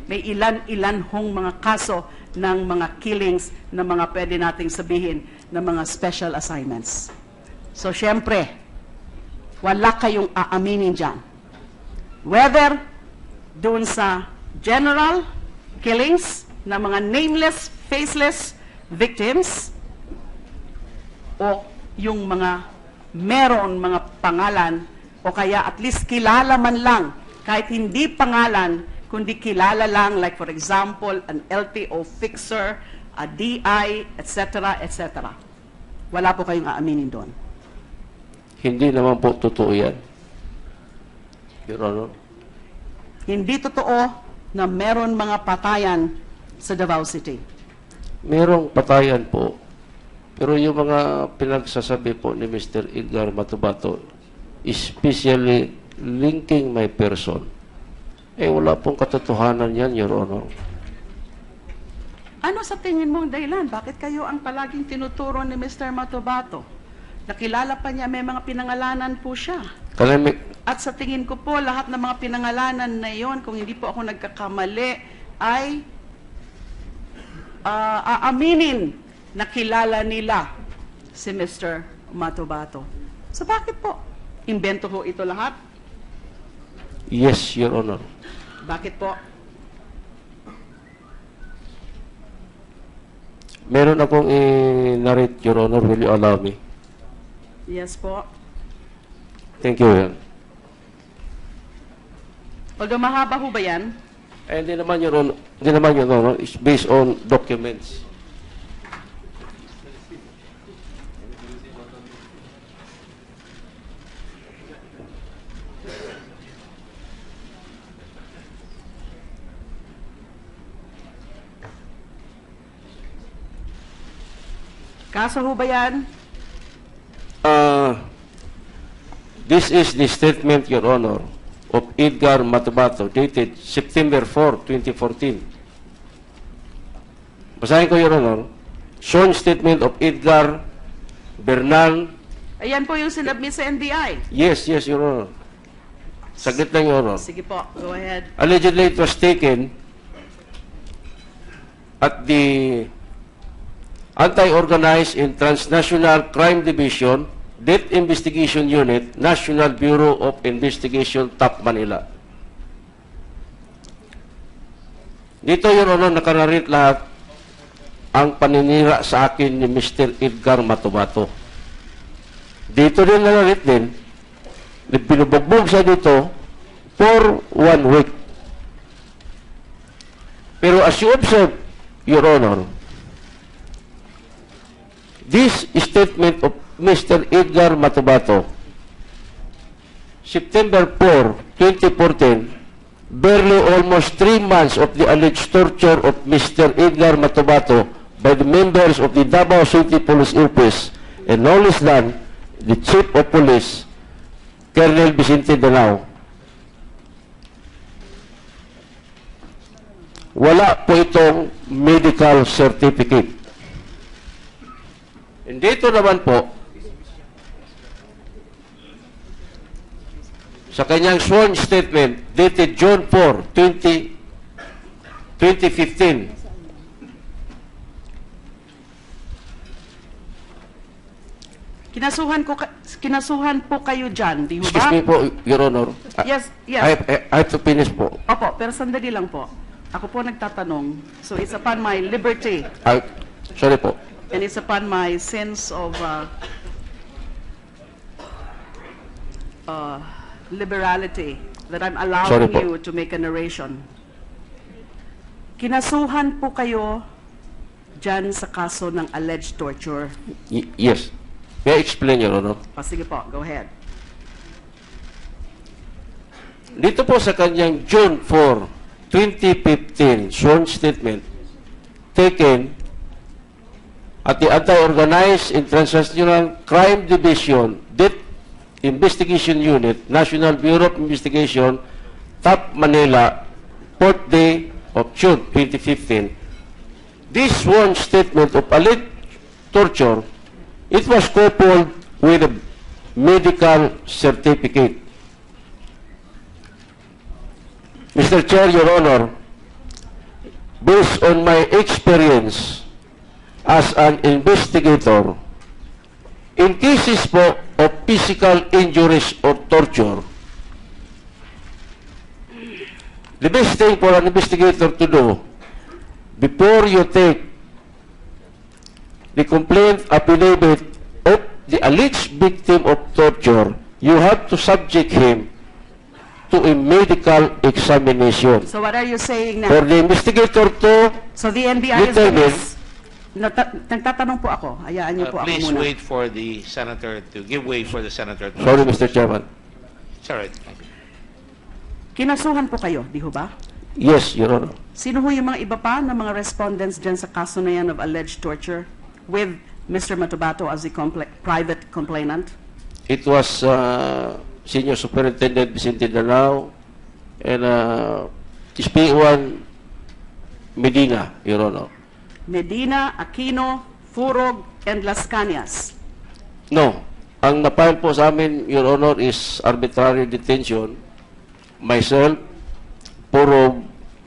may ilan-ilan hong mga kaso ng mga killings na mga pwede nating sabihin na mga special assignments. So, syempre, wala kayong aaminin dyan. Whether doon sa general killings na mga nameless, faceless victims o yung mga meron mga pangalan o kaya at least kilala man lang, kahit hindi pangalan, kundi kilala lang, like for example, an LTO fixer, a DI, etc., etc. Wala po kayong aaminin doon. Hindi naman po totoo yan, Your Honor. Hindi totoo na meron mga patayan sa Davao City. Merong patayan po, pero yung mga pinagsasabi po ni Mr. Edgar Matubato, especially linking my person, wala pong katotohanan yan, Your Honor. Ano sa tingin mong dahilan? Bakit kayo ang palaging tinuturo ni Mr. Matubato? Nakilala pa niya, may mga pinangalanan po siya. At sa tingin ko po, lahat ng mga pinangalanan na yon, kung hindi po ako nagkakamali, ay aaminin na kilala nila si Mr. Matubato. So bakit po? Invento ho ito lahat? Yes, Your Honor. Bakit po? Meron akong i-narrate, Your Honor. Will you allow me? Yes po. Thank you, Your Honor. Although mahaba ho ba yan? Hindi naman, Your Honor. Hindi naman, Your Honor. It's based on documents. Kaso ho ba yan? This is the statement, Your Honor, of Edgar Matubato, dated September 4, 2014. Basahin ko, Your Honor. Sworn statement of Edgar Bernal. Ayan po yung sinabmit sa NBI. Yes, Your Honor. Saglit lang, Your Honor. Sige po, go ahead. Allegedly, it was taken at the Anti-Organized and Transnational Crime Division, Death Investigation Unit, National Bureau of Investigation, TAP Manila. Dito, Your Honor, nakararate lahat ang paninira sa akin ni Mr. Edgar Matubato. Dito din nakararate din, pinubugbog siya dito for 1 week. Pero as you observe, Your Honor, this statement of Mr. Edgar Matubato, September 4, 2014, barely almost 3 months of the alleged torture of Mr. Edgar Matubato by the members of the Davao City Police Office, and no less than the Chief of Police, Colonel Vicente Danao. Wala po itong medical certificate. And dito naman po, sa kanyang sworn statement dated June 4, 2015, Kinasuhan po kayo dyan, di ho ba? excuse me po, Your Honor. Yes, yes. I have to finish po. Opo, pero sandali lang po. Ako po nagtatanong. So it's upon my liberty Sorry po. and it's upon my sense of liberality that I'm Sorry allowing po. you to make a narration. Kinasuhan po kayo dyan sa kaso ng alleged torture. Yes. May I explain, Your Honor? O, sige po, go ahead. Dito po sa kanyang June 4, 2015 sworn statement taken at the Anti-Organized and Transnational Crime Division, Death Investigation Unit, National Bureau of Investigation, TAP Manila, 4th day of June 2015. This sworn statement of alleged torture, it was coupled with a medical certificate. Mr. Chair, Your Honor, based on my experience as an investigator, in cases po of physical injuries or torture, the best thing for an investigator to do before you take the complaint affidavit of the alleged victim of torture, you have to subject him to a medical examination. So what are you saying For now? the investigator to So the NBI is determine, nagtatanong po ako. Hayaan niyo po ako Please muna. wait for the senator to give way for the senator. To sorry Mr. Chairman. It's all right. Kinasuhan po kayo, di ho ba? Yes, Your Honor. Sino ho yung mga iba pa na mga respondents dyan sa kaso na yan of alleged torture with Mr. Matubato as the private complainant? It was Senior Superintendent Vicente Danao and SPO1 Medina, Your Honor. Medina, Aquino, Furog, and Las Cañas. No. Ang na-file po sa amin, Your Honor, is arbitrary detention. Myself, Purog,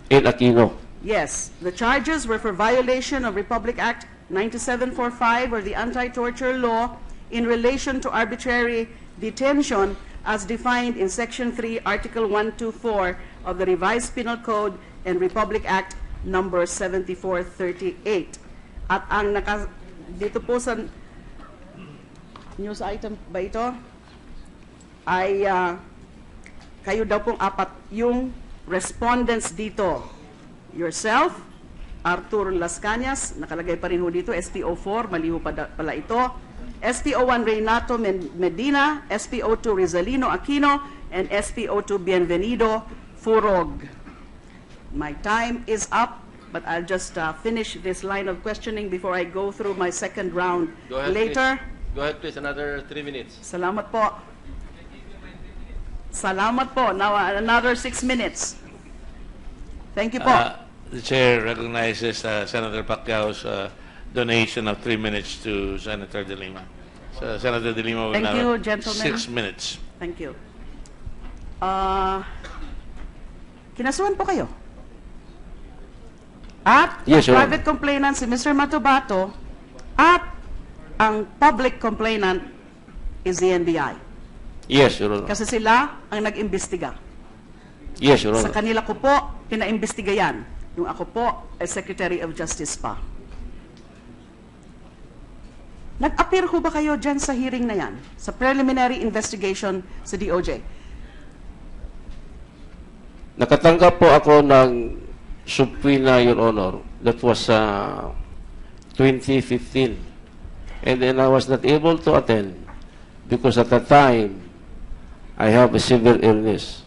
and Aquino. Yes, the charges were for violation of Republic Act 9745 or the anti-torture law in relation to arbitrary detention as defined in Section 3, Article 124 of the Revised Penal Code and Republic Act number 7438. At ang dito po sa news item ba ito ay kayo daw pong apat yung respondents dito. Yourself, Arthur Las Cañas, nakalagay pa rin ho dito, SPO4, mali ho pala ito. SPO1 Reynato Medina, SPO2 Rizalino Aquino, and SPO2 Bienvenido Furog. My time is up, but I'll just finish this line of questioning before I go through my second round Go ahead, later. please. Go ahead, please. Another 3 minutes. Salamat po. Salamat po. Now, another 6 minutes. Thank you po. The chair recognizes Senator Pacquiao's donation of 3 minutes to Senator De Lima. So Senator De Lima will Thank now you, have gentlemen. 6 minutes. Thank you. Kinasuhan po kayo. At Yes, Your private complainant si Mr. Matubato at ang public complainant is the NBI. Yes, Your Honor. Kasi sila ang nag-imbestiga. Yes, Your Sa Honor. kanila ko po, pinaimbestiga yan. Yung ako po ay Secretary of Justice pa. Nag-appear ho ba kayo dyan sa hearing na yan? Sa preliminary investigation sa DOJ? Nakatanggap po ako ng subpoena, Your Honor. That was 2015. And then I was not able to attend because at the time, I have a severe illness.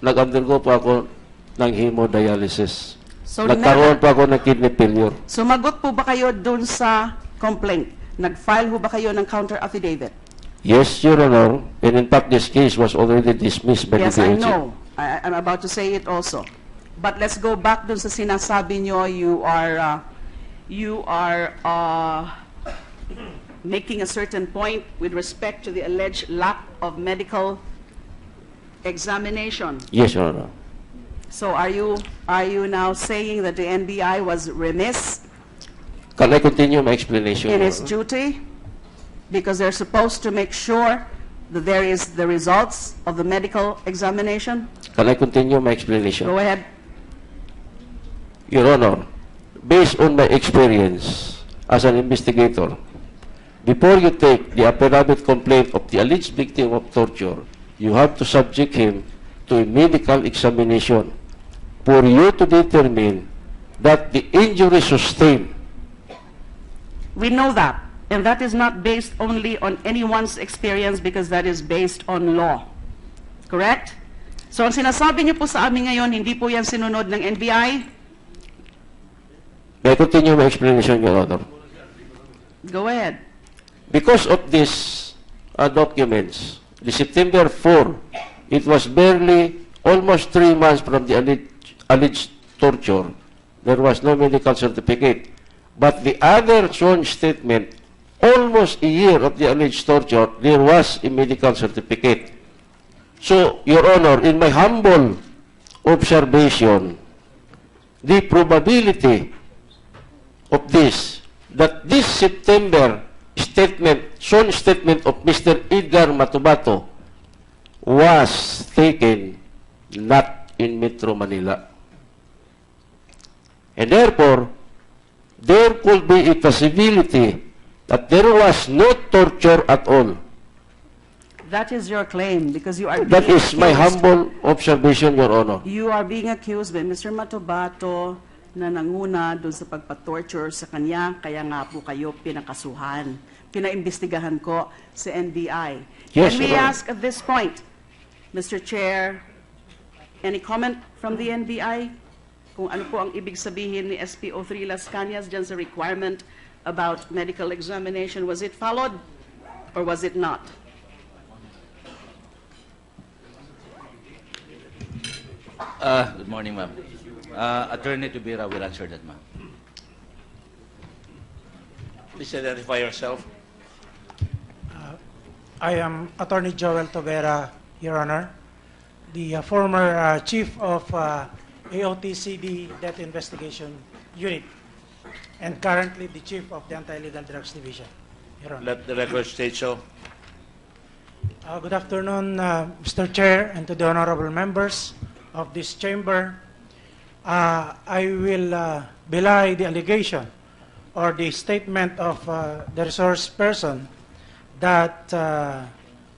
Nag-undergo po ako ng hemodialysis. So, Nagkaroon po ako ng kidney failure. Sumagot po ba kayo dun sa complaint? Nag-file ho ba kayo ng counter affidavit? Yes, Your Honor. And in fact, this case was already dismissed by Yes, the I DOJ. know. I'm about to say it also. But let's go back dun sa sinasabi nyo, you are making a certain point with respect to the alleged lack of medical examination. Yes, Your Honor. So are you now saying that the NBI was remiss Can I continue my explanation, in Your its Honor? duty because they're supposed to make sure that there is the results of the medical examination? Can I continue my explanation? Go ahead. Your Honor, based on my experience as an investigator, before you take the affidavit complaint of the alleged victim of torture, you have to subject him to a medical examination for you to determine that the injury sustained. We know that. And that is not based only on anyone's experience because that is based on law. Correct? So ang sinasabi niyo po sa amin ngayon, hindi po yan sinunod ng NBI? May I continue my explanation, Your Honor? Go ahead. Because of these documents, the September 4, it was barely almost 3 months from the alleged torture. There was no medical certificate. But the other sworn statement, almost a year of the alleged torture, there was a medical certificate. So, Your Honor, in my humble observation, the probability of this, that this September statement, sworn statement of Mr. Edgar Matubato was taken not in Metro Manila. And therefore, there could be a possibility that there was no torture at all. That is your claim because you are That being is my accused. humble observation, Your Honor. You are being accused by Mr. Matobato na nanguna doon sa pagpa-torture sa kanya, kaya nga po kayo pinakasuhan. Pinaimbestigahan ko sa NBI. Yes, Can we Your Honor. ask at this point, Mr. Chair, any comment from the NBI? Kung ano po ang ibig sabihin ni SPO3 Las Cañas dyan sa requirement about medical examination, was it followed or was it not? Good morning, ma'am. Attorney Tubira will answer that, ma'am. Please identify yourself. I am Attorney Joel Tobera, Your Honor, the former chief of AOTCD Death Investigation Unit, and currently the chief of the Anti-Illegal Drugs Division, Your Honor. Let the record state so. Good afternoon, Mr. Chair, and to the honorable members of this chamber. I will belie the allegation or the statement of the resource person that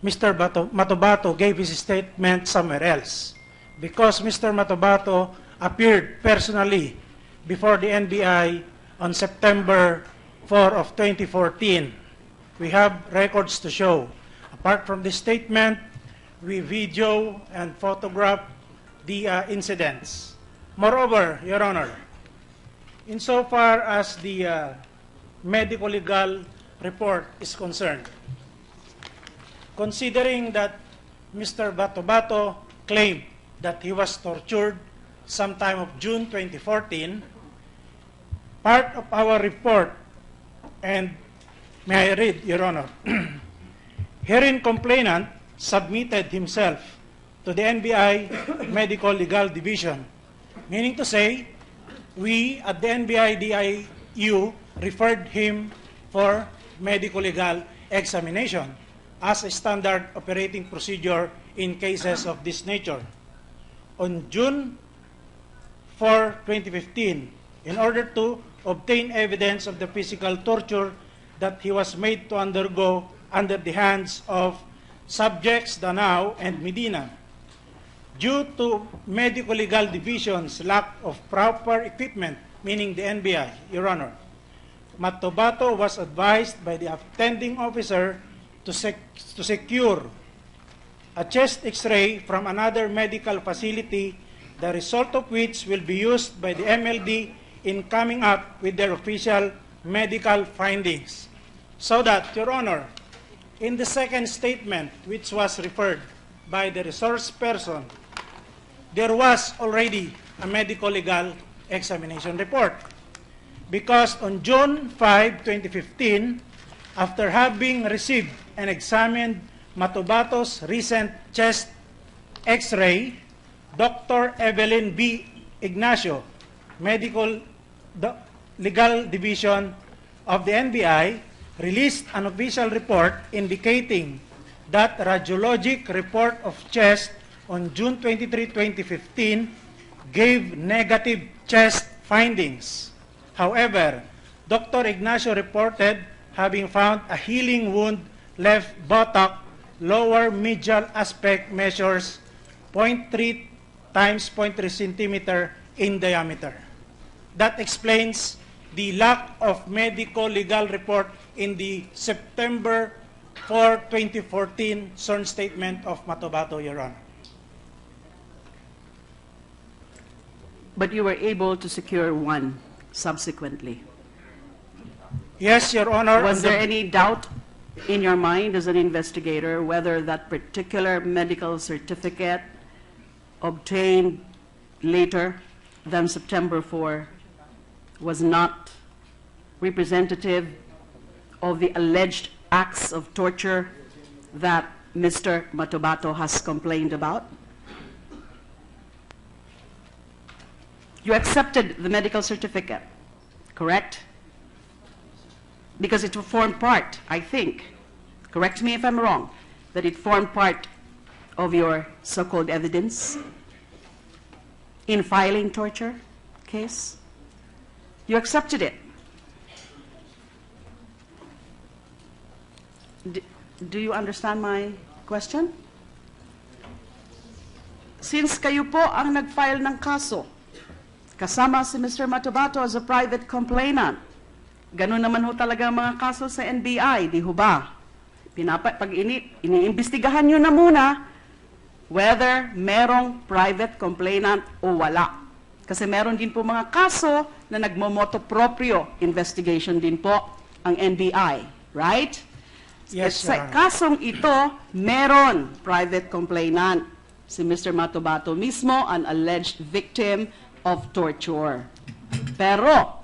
Mr. Matobato gave his statement somewhere else, because Mr. Matobato appeared personally before the NBI on September 4 of 2014. We have records to show. Apart from the statement, we video and photograph the incidents. Moreover, Your Honor, insofar as the medical legal report is concerned, considering that Mr. Matobato claimed that he was tortured sometime of June 2014, part of our report, and may I read, Your Honor, herein complainant submitted himself to the NBI Medical Legal Division, meaning to say, we at the NBI DIU referred him for medical legal examination as a standard operating procedure in cases of this nature. On June 4, 2015, in order to obtain evidence of the physical torture that he was made to undergo under the hands of subjects Danao and Medina, due to Medical Legal Division's lack of proper equipment, meaning the NBI, Your Honor, Matobato was advised by the attending officer to secure a chest X-ray from another medical facility, the result of which will be used by the MLD in coming up with their official medical findings. So that, Your Honor, in the second statement, which was referred by the resource person, there was already a medical legal examination report. Because on June 5, 2015, after having received and examined Matobato's recent chest X-ray, Dr. Evelyn B. Ignacio, Medical Legal Division of the NBI, released an official report indicating that radiologic report of chest on June 23, 2015 gave negative chest findings. However, Dr. Ignacio reported having found a healing wound left buttock, lower medial aspect measures 0.3 times 0.3 centimeter in diameter. That explains the lack of medical legal report in the September 4, 2014 sworn statement of Matobato, Your Honor. But you were able to secure one subsequently. Yes, Your Honor. Was there any doubt in your mind as an investigator whether that particular medical certificate obtained later than September 4 was not representative of the alleged acts of torture that Mr. Matobato has complained about? You accepted the medical certificate, correct? Because it formed part, I think, correct me if I'm wrong, that it formed part of your so-called evidence in filing torture case. You accepted it. Do you understand my question? Since kayo po ang nag-file ng kaso, kasama si Mr. Matobato as a private complainant, ganun naman ho talaga ang mga kaso sa NBI, di ho ba? Pag iniimbestigahan nyo na muna whether merong private complainant o wala. Kasi meron din po mga kaso na nagmomoto proprio investigation din po ang NBI, right? Yes, Sa Your Honor. kasong ito, meron private complainant. Si Mr. Matobato mismo, an alleged victim of torture. Pero,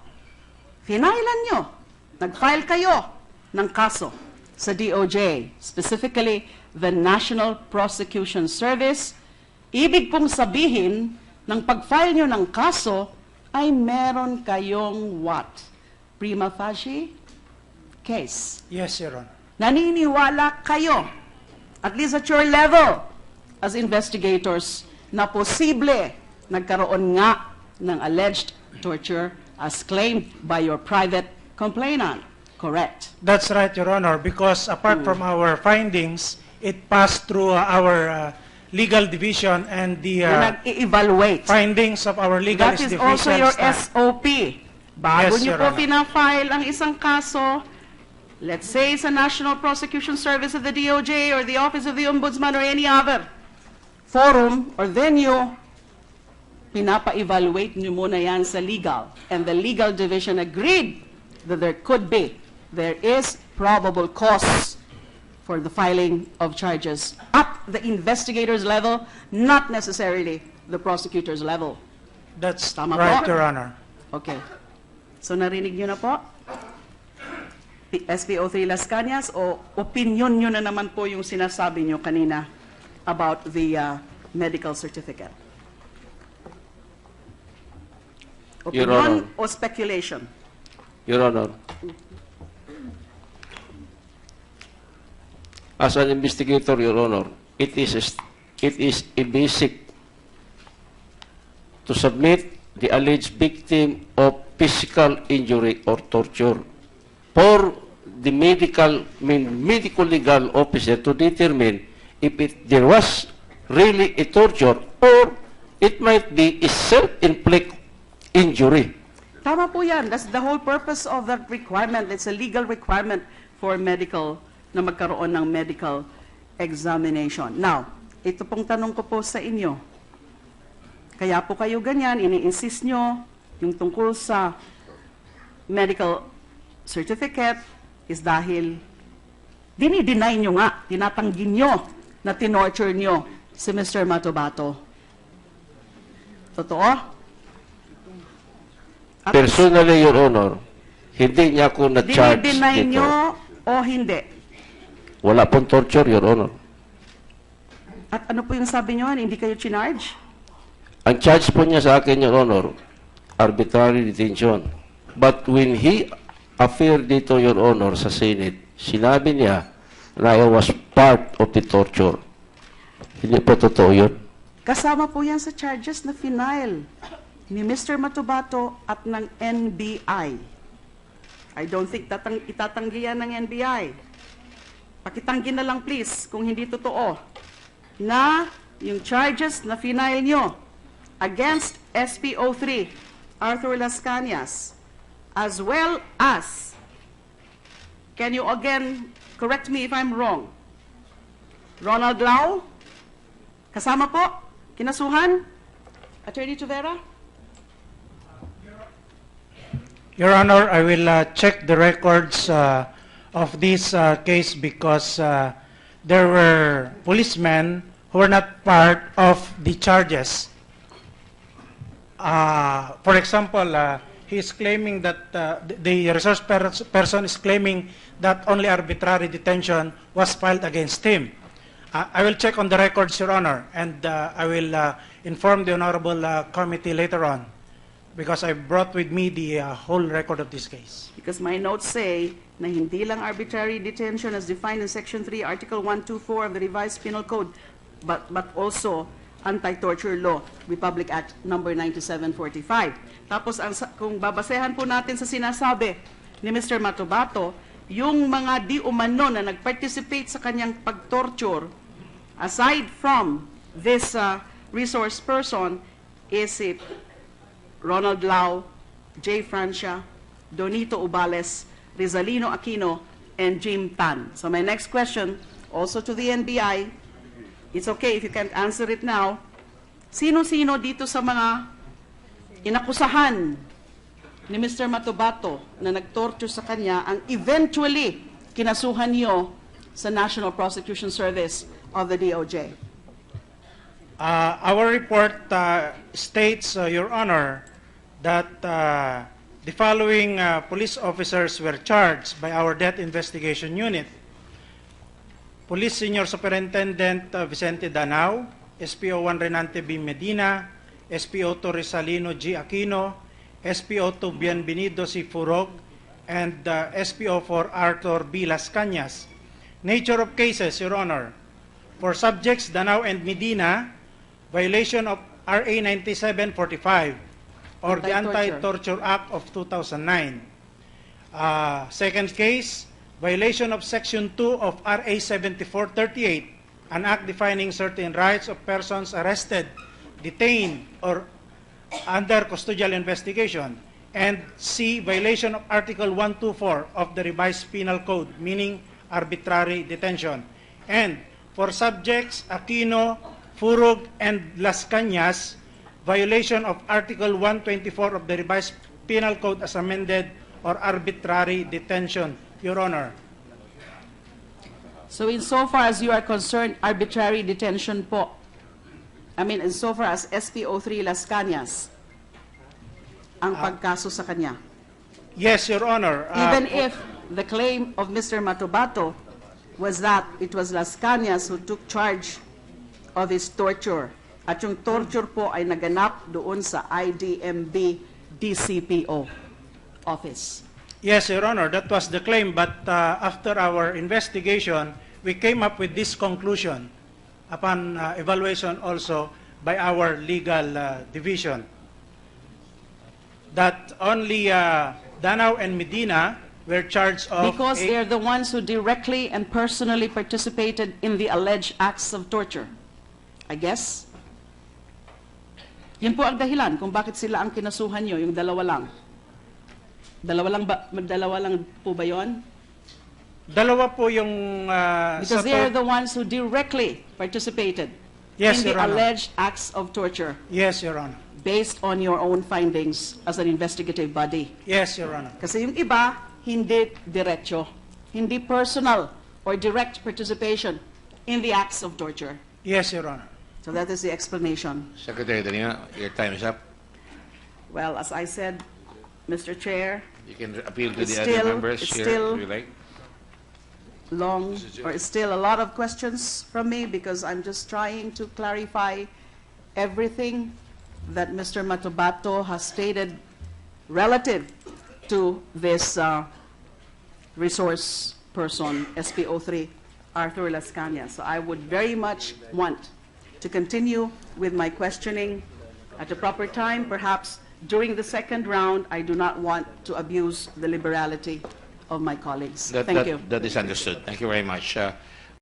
finailan nyo, nag-file kayo ng kaso sa DOJ, specifically the National Prosecution Service. Ibig pong sabihin, ng pag-file nyo ng kaso, ay meron kayong what? Prima facie case. Yes, Your Honor. Naniniwala kayo, at least at your level, as investigators, na posible nagkaroon nga ng alleged torture as claimed by your private complainant. Correct. That's right, Your Honor, because apart from our findings, it passed through our legal division and the Nag-i-evaluate. findings of our legal That is division also your staff. SOP. Bago Yes, nyo Your po Honor. pina-file ang isang kaso, let's say sa National Prosecution Service of the DOJ or the Office of the Ombudsman or any other forum or venue, pinapa-evaluate nyo muna yan sa legal. And the legal division agreed that there is probable cause for the filing of charges at the investigator's level, not necessarily the prosecutor's level. That's Tama right, po? Your Honor. Okay. So narinig nyo na po? SPO3 Las Cañas, o opinion nyo na naman po yung sinasabi nyo kanina about the medical certificate? Your Opinion Honor. o speculation? Your Honor, as an investigator, Your Honor, it is a basic to submit the alleged victim of physical injury or torture for the medical legal officer to determine if there was really a torture or it might be a self-inflicted injury. Tama po yan. That's the whole purpose of that requirement. It's a legal requirement for medical, na magkaroon ng medical examination. Now, ito pong tanong ko po sa inyo. Kaya po kayo ganyan, ini-insist nyo yung tungkol sa medical certificate is dahil dinideny nyo nga, tinatanggi nyo na tinorture nyo si Mr. Matobato. Totoo? At Personally, Your Honor, hindi niya ako na-charge dinideny dito. nyo o hindi? Wala pong torture, Your Honor. At ano po yung sabi nyo? Hindi kayo chinarge? Ang charge po niya sa akin, Your Honor, arbitrary detention. But when he appeared dito, Your Honor, sa Senate, sinabi niya na I was part of the torture. Hindi po totoo yun. Kasama po yan sa charges na final ni Mr. Matobato at ng NBI. I don't think itatanggi yan ng NBI. Pakitanggi na lang please kung hindi totoo na yung charges na final nyo against SPO3 Arthur Las Cañas, as well as, can you again correct me if I'm wrong, Ronald Lau, kasama po, kinasuhan, Attorney Tuvera? Your Honor, I will check the records of this case because there were policemen who were not part of the charges. For example, he is claiming that the resource person is claiming that only arbitrary detention was filed against him. I will check on the records, Your Honor, and I will inform the Honorable Committee later on, because I brought with me the whole record of this case. Because my notes say na hindi lang arbitrary detention as defined in Section 3, Article 124 of the Revised Penal Code, but also Anti-Torture Law, Republic Act Number 9745. Tapos kung babasehan po natin sa sinasabi ni Mr. Matobato, yung mga di umano na nag-participate sa kanyang pag-torture, aside from this resource person, is it Ronald Lau, Jay Francia, Donito Ubales, Rizalino Aquino, and Jim Tan. So my next question, also to the NBI, it's okay if you can't answer it now, sino-sino dito sa mga inakusahan ni Mr. Matobato na nag-torture sa kanya ang eventually kinasuhan niyo sa National Prosecution Service of the DOJ? Our report states, Your Honor, that the following police officers were charged by our Death Investigation Unit. Police Senior Superintendent Vicente Danao, SPO1 Renante B. Medina, SPO2 Rizalino G. Aquino, SPO2 Bienvenido C. Furog, and SPO4 Arthur B. Las Cañas. Nature of cases, Your Honor. For subjects Danao and Medina, violation of RA 9745 or the Anti-Torture Act of 2009. Second case, violation of Section 2 of RA 7438, an act defining certain rights of persons arrested, detained, or under custodial investigation. And C, violation of Article 124 of the Revised Penal Code, meaning arbitrary detention. And for subjects Aquino, Furog, and Las Cañas, violation of Article 124 of the Revised Penal Code as amended, or arbitrary detention, Your Honor. So insofar as you are concerned, arbitrary detention po, insofar as SPO3 Las Cañas, ang pagkaso sa kanya. Yes, Your Honor. Even if the claim of Mr. Matobato was that it was Las Cañas who took charge of his torture, at yung torture po ay naganap doon sa IDMB DCPO office. Yes, Your Honor, that was the claim, but after our investigation, we came up with this conclusion upon evaluation also by our legal division, that only Danao and Medina were charged of... Because they're the ones who directly and personally participated in the alleged acts of torture, I guess. Yun po ang dahilan kung bakit sila ang kinasuhan nyo, yung dalawa lang. Dalawa lang po ba yun? Dalawa po yung... Because they're the ones who directly participated Yes, in the Your Honor. alleged acts of torture Yes, Your Honor. based on your own findings as an investigative body. Yes, Your Honor. Kasi yung iba, hindi diretso, hindi personal or direct participation in the acts of torture. Yes, Your Honor. So that is the explanation. Secretary Danina, your time is up. Well, as I said, Mr. Chair, You can appeal to It's the still- other members it's here still- if you like. still a lot of questions from me because I'm just trying to clarify everything that Mr. Matobato has stated relative to this resource person, SPO3, Arthur Las Cañas. So I would very much want to continue with my questioning at a proper time. Perhaps during the second round, I do not want to abuse the liberality of my colleagues. Thank you. That is understood. Thank you very much.